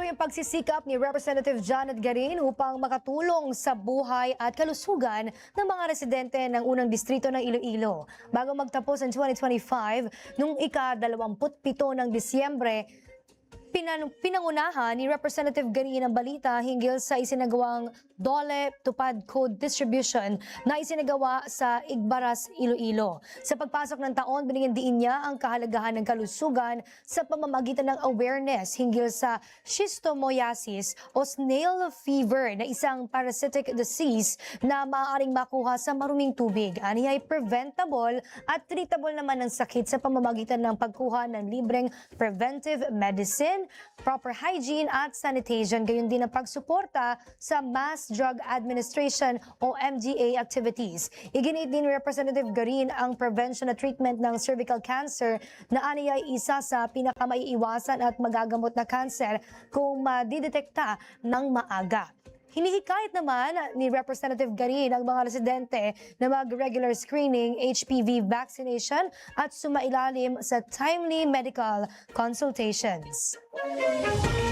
Patuloy ang pagsisikap ni Representative Janet Garin upang makatulong sa buhay at kalusugan ng mga residente ng unang distrito ng Iloilo. Bago magtapos ang 2025, noong ika-27 ng Disyembre, pinangunahan ni Representative Garin ang balita hinggil sa isinagawang DOLE Tupad Code Distribution na isinagawa sa Igbaras, Iloilo. Sa pagpasok ng taon, binigyan diin niya ang kahalagahan ng kalusugan sa pamamagitan ng awareness hinggil sa schistosomiasis o snail fever na isang parasitic disease na maaaring makuha sa maruming tubig. Ani ay preventable at treatable naman ang sakit sa pamamagitan ng pagkuha ng libreng preventive medicine, proper hygiene at sanitation, gayon din ang pagsuporta sa Mass Drug Administration o MDA activities. Iginit din ni Representative Garin ang prevention at treatment ng cervical cancer na aniya ay isa sa pinakamaiiwasan at magagamot na cancer kung madidetekta ng maaga. Hinihikayat naman ni Representative Garin ang mga residente na mag-regular screening, HPV vaccination at sumailalim sa timely medical consultations.